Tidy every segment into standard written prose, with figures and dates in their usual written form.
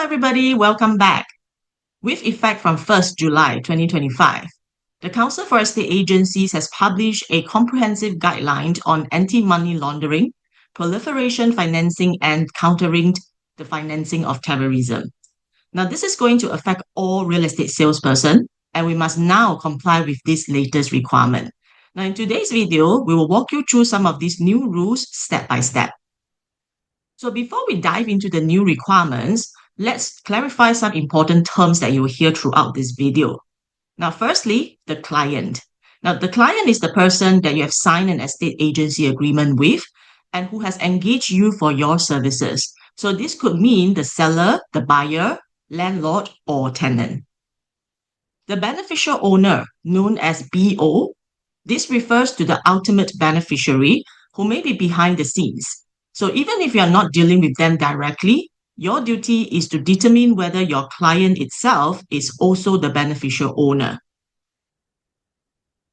everybody, welcome back. With effect from 1st July 2025, the Council for Estate Agencies has published a comprehensive guideline on anti-money laundering, proliferation financing, and countering the financing of terrorism. Now, this is going to affect all real estate salesperson, and we must now comply with this latest requirement. Now, in today's video, we will walk you through some of these new rules step by step. So before we dive into the new requirements, let's clarify some important terms that you will hear throughout this video. Now, firstly, the client. Now, the client is the person that you have signed an estate agency agreement with and who has engaged you for your services. So this could mean the seller, the buyer, landlord, or tenant. The beneficial owner, known as BO, this refers to the ultimate beneficiary who may be behind the scenes. So even if you are not dealing with them directly, your duty is to determine whether your client itself is also the beneficial owner.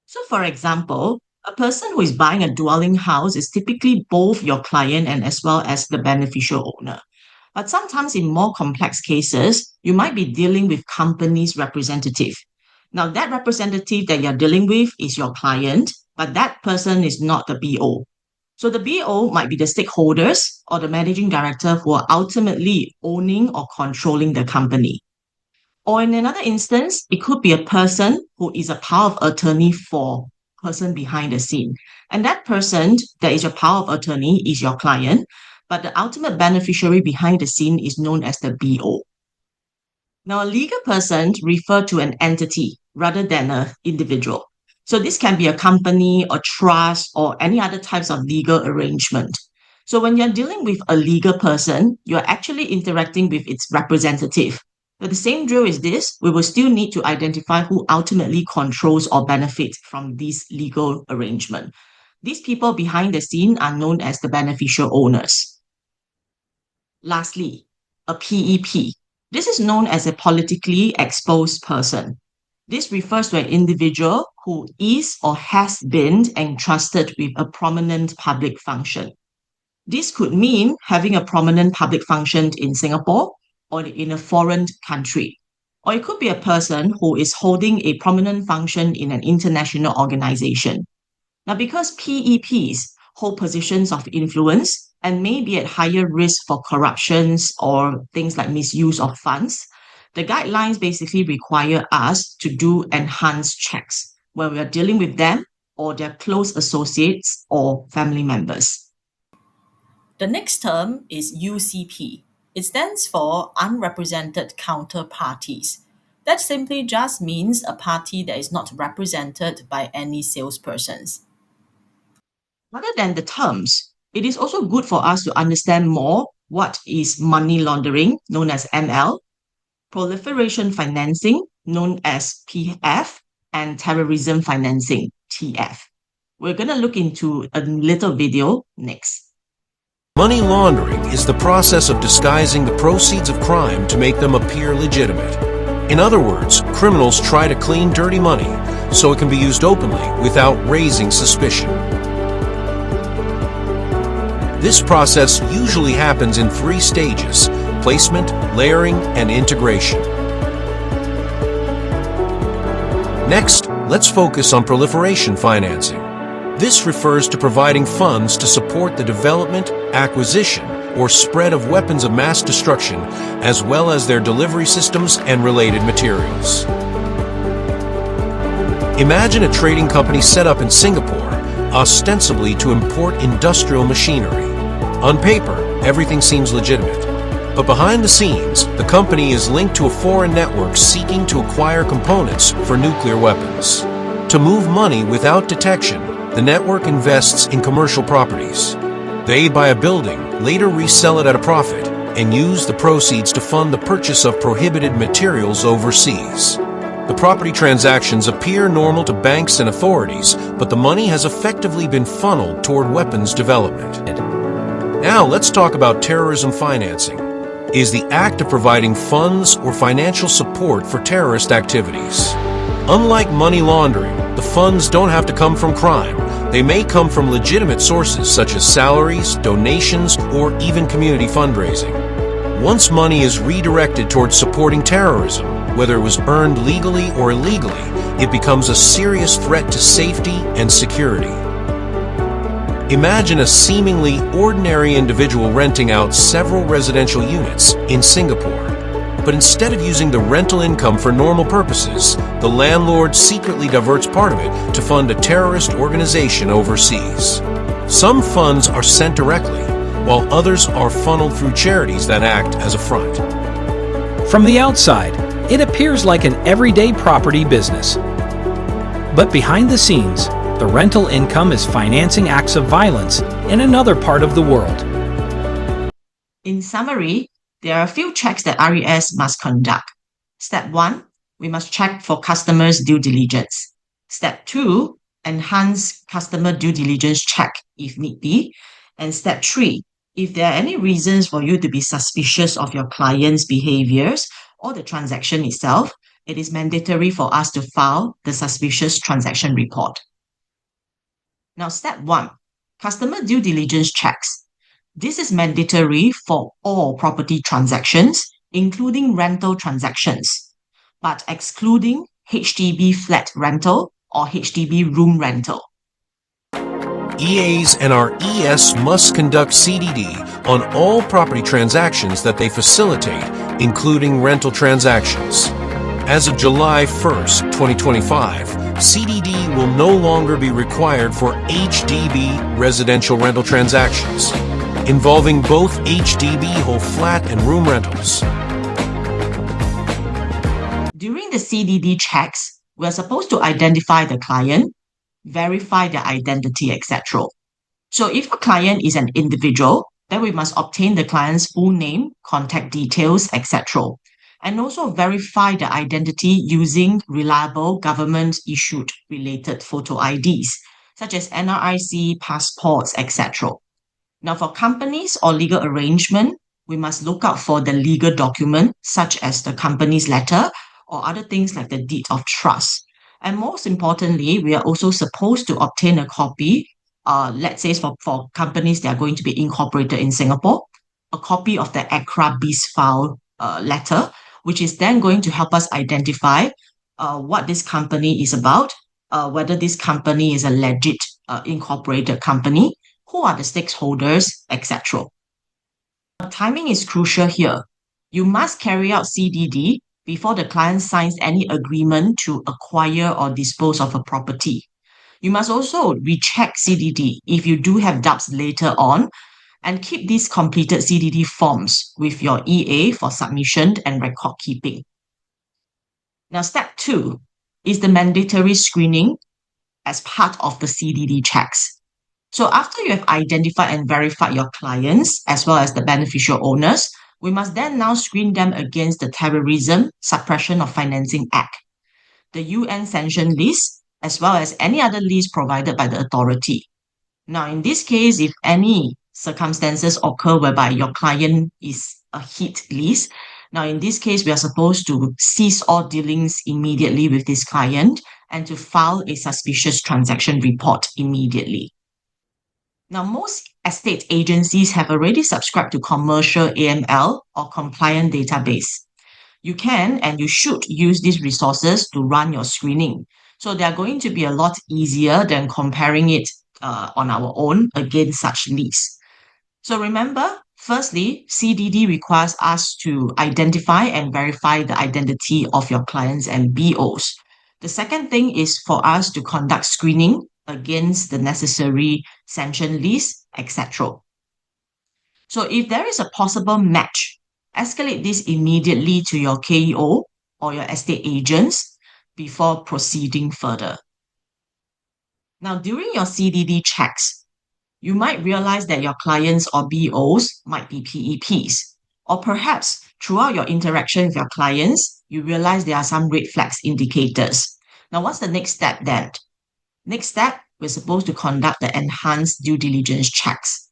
So for example, a person who is buying a dwelling house is typically both your client and as well as the beneficial owner. But sometimes in more complex cases, you might be dealing with company's representative. Now that representative that you're dealing with is your client, but that person is not the BO. So the BO might be the stakeholders or the managing director who are ultimately owning or controlling the company. Or in another instance, it could be a person who is a power of attorney for the person behind the scene. And that person that is your power of attorney is your client, but the ultimate beneficiary behind the scene is known as the BO. Now, a legal person refers to an entity rather than an individual. So this can be a company, a trust, or any other types of legal arrangement. So when you're dealing with a legal person, you're actually interacting with its representative. But the same drill is this, we will still need to identify who ultimately controls or benefits from this legal arrangement. These people behind the scene are known as the beneficial owners. Lastly, a PEP. This is known as a politically exposed person. This refers to an individual who is or has been entrusted with a prominent public function. This could mean having a prominent public function in Singapore or in a foreign country. Or it could be a person who is holding a prominent function in an international organization. Now, because PEPs hold positions of influence and may be at higher risk for corruptions or things like misuse of funds, the guidelines basically require us to do enhanced checks when we are dealing with them or their close associates or family members. The next term is UCP. It stands for unrepresented counterparties. That simply just means a party that is not represented by any salespersons. Other than the terms, it is also good for us to understand more what is money laundering, known as ML, proliferation financing, known as PF, and terrorism financing, TF. We're going to look into a little video next. Money laundering is the process of disguising the proceeds of crime to make them appear legitimate. In other words, criminals try to clean dirty money so it can be used openly without raising suspicion. This process usually happens in 3 stages: placement, layering, and integration. Next, let's focus on proliferation financing. This refers to providing funds to support the development, acquisition, or spread of weapons of mass destruction, as well as their delivery systems and related materials. Imagine a trading company set up in Singapore, ostensibly to import industrial machinery. On paper, everything seems legitimate. But behind the scenes, the company is linked to a foreign network seeking to acquire components for nuclear weapons. To move money without detection, the network invests in commercial properties. They buy a building, later resell it at a profit, and use the proceeds to fund the purchase of prohibited materials overseas. The property transactions appear normal to banks and authorities, but the money has effectively been funneled toward weapons development. Now let's talk about terrorism financing. It is the act of providing funds or financial support for terrorist activities. Unlike money laundering, the funds don't have to come from crime. They may come from legitimate sources such as salaries, donations, or even community fundraising. Once money is redirected towards supporting terrorism, whether it was earned legally or illegally, it becomes a serious threat to safety and security. Imagine a seemingly ordinary individual renting out several residential units in Singapore. But instead of using the rental income for normal purposes, the landlord secretly diverts part of it to fund a terrorist organization overseas. Some funds are sent directly, while others are funneled through charities that act as a front. From the outside, it appears like an everyday property business. But behind the scenes, the rental income is financing acts of violence in another part of the world. In summary, there are a few checks that RES must conduct. Step 1, we must check for customers' due diligence. Step 2, enhance customer due diligence check if need be. And step 3, if there are any reasons for you to be suspicious of your client's behaviors or the transaction itself, it is mandatory for us to file the suspicious transaction report. Now, step 1, customer due diligence checks. This is mandatory for all property transactions, including rental transactions, but excluding HDB flat rental or HDB room rental. EAs and our ES must conduct CDD on all property transactions that they facilitate, including rental transactions. As of July 1st, 2025, CDD will no longer be required for HDB residential rental transactions, involving both HDB whole flat and room rentals. During the CDD checks, we are supposed to identify the client, verify their identity, etc. So if a client is an individual, then we must obtain the client's full name, contact details, etc. And also verify the identity using reliable government-issued related photo IDs, such as NRIC, passports, etc. Now, for companies or legal arrangement, we must look out for the legal document, such as the company's letter or other things like the deed of trust. And most importantly, we are also supposed to obtain a copy, let's say for companies that are going to be incorporated in Singapore, a copy of the ACRA BIS file letter, which is then going to help us identify what this company is about, whether this company is a legit incorporated company, who are the stakeholders, etc. Timing is crucial here. You must carry out CDD before the client signs any agreement to acquire or dispose of a property. You must also recheck CDD if you do have doubts later on, and keep these completed CDD forms with your EA for submission and record keeping. Now, step 2 is the mandatory screening as part of the CDD checks. So after you have identified and verified your clients as well as the beneficial owners, we must then now screen them against the Terrorism Suppression of Financing Act, the UN sanctioned list, as well as any other list provided by the authority. Now, in this case, if any circumstances occur whereby your client is a hit list, now in this case, we are supposed to cease all dealings immediately with this client and to file a suspicious transaction report immediately. Now, most estate agencies have already subscribed to commercial AML or compliant database. You can and you should use these resources to run your screening. So they are going to be a lot easier than comparing it on our own against such lists. So remember, firstly, CDD requires us to identify and verify the identity of your clients and BOs. The second thing is for us to conduct screening against the necessary sanction list, etc. So if there is a possible match, escalate this immediately to your KEO or your estate agents before proceeding further. Now, during your CDD checks, you might realize that your clients or BOs might be PEPs, or perhaps throughout your interaction with your clients, you realize there are some red flags indicators. Now, what's the next step then? Next step, we're supposed to conduct the enhanced due diligence checks.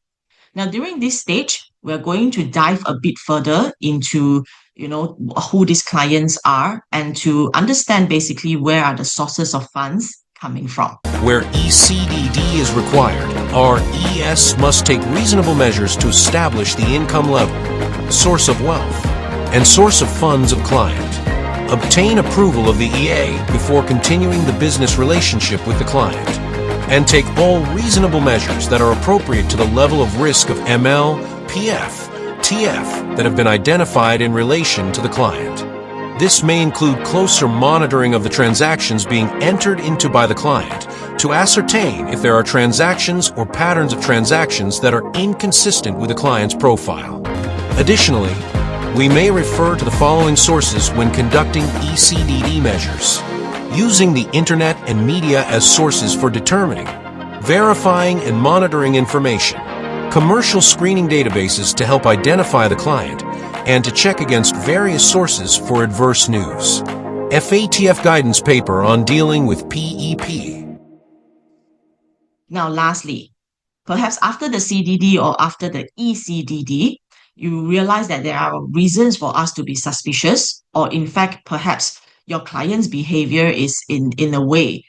Now, during this stage, we're going to dive a bit further into, who these clients are and to understand basically where are the sources of funds coming from. Where ECDD is required, our ES must take reasonable measures to establish the income level, source of wealth, and source of funds of client. Obtain approval of the EA before continuing the business relationship with the client, and take all reasonable measures that are appropriate to the level of risk of ML, PF, TF that have been identified in relation to the client. This may include closer monitoring of the transactions being entered into by the client to ascertain if there are transactions or patterns of transactions that are inconsistent with the client's profile. Additionally, we may refer to the following sources when conducting ECDD measures: using the internet and media as sources for determining, verifying, and monitoring information, commercial screening databases to help identify the client, and to check against various sources for adverse news. FATF guidance paper on dealing with PEP. Now, lastly, perhaps after the CDD or after the ECDD, you realize that there are reasons for us to be suspicious, or in fact, perhaps your client's behavior is in a way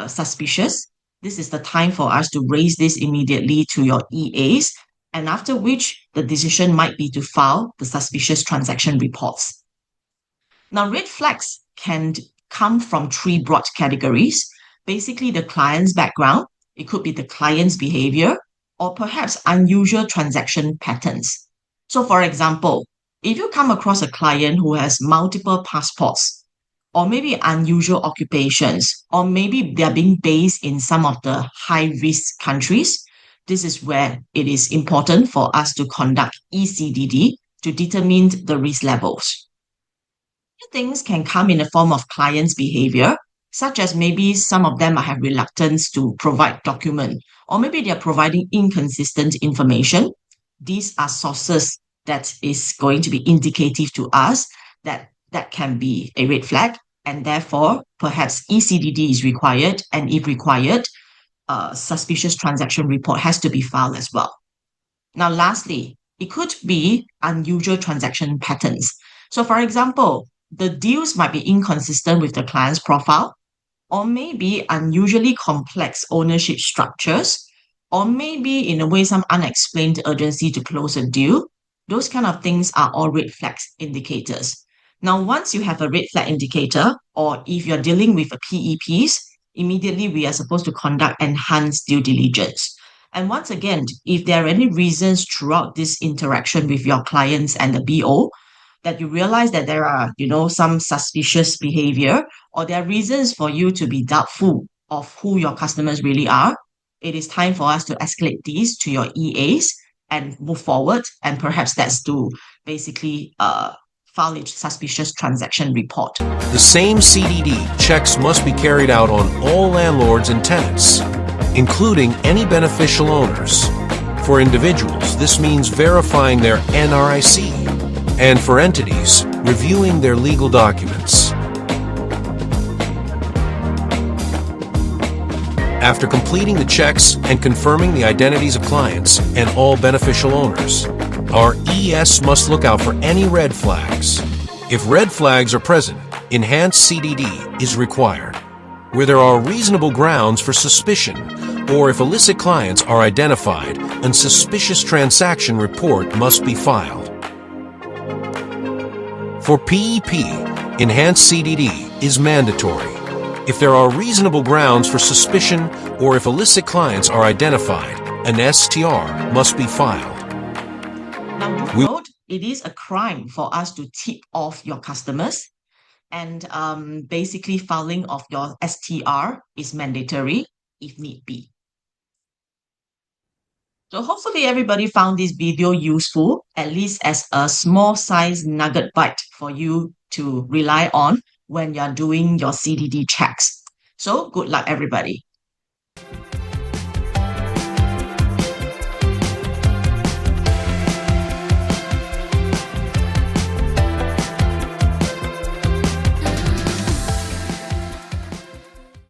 suspicious. This is the time for us to raise this immediately to your EAs, and after which the decision might be to file the suspicious transaction reports. Now, red flags can come from three broad categories. Basically, the client's background, it could be the client's behavior, or perhaps unusual transaction patterns. So, for example, if you come across a client who has multiple passports, or maybe unusual occupations, or maybe they're being based in some of the high-risk countries, this is where it is important for us to conduct ECDD to determine the risk levels. Things can come in the form of clients' behavior, such as maybe some of them might have reluctance to provide document, or maybe they're providing inconsistent information. These are sources that is going to be indicative to us that can be a red flag, and therefore perhaps ECDD is required, and if required, a suspicious transaction report has to be filed as well. Now, lastly, it could be unusual transaction patterns. So, for example, the deals might be inconsistent with the client's profile, or maybe unusually complex ownership structures, or maybe in a way some unexplained urgency to close a deal. Those kind of things are all red flags indicators. Now, once you have a red flag indicator, or if you're dealing with a PEPs, immediately we are supposed to conduct enhanced due diligence. And once again, if there are any reasons throughout this interaction with your clients and the BO that you realize that there are, some suspicious behavior, or there are reasons for you to be doubtful of who your customers really are, it is time for us to escalate these to your EAs and move forward. And perhaps that's to basically file a suspicious transaction report. The same CDD checks must be carried out on all landlords and tenants, including any beneficial owners. For individuals, this means verifying their NRIC, and for entities, reviewing their legal documents. After completing the checks and confirming the identities of clients and all beneficial owners, our ES must look out for any red flags. If red flags are present, enhanced CDD is required. Where there are reasonable grounds for suspicion, or if illicit clients are identified, a suspicious transaction report must be filed. For PEP, enhanced CDD is mandatory. If there are reasonable grounds for suspicion, or if illicit clients are identified, an STR must be filed. Now, note, it is a crime for us to tip off your customers, and basically filing of your STR is mandatory if need be. So hopefully everybody found this video useful, at least as a small size nugget bite for you to rely on when you're doing your CDD checks. So good luck, everybody.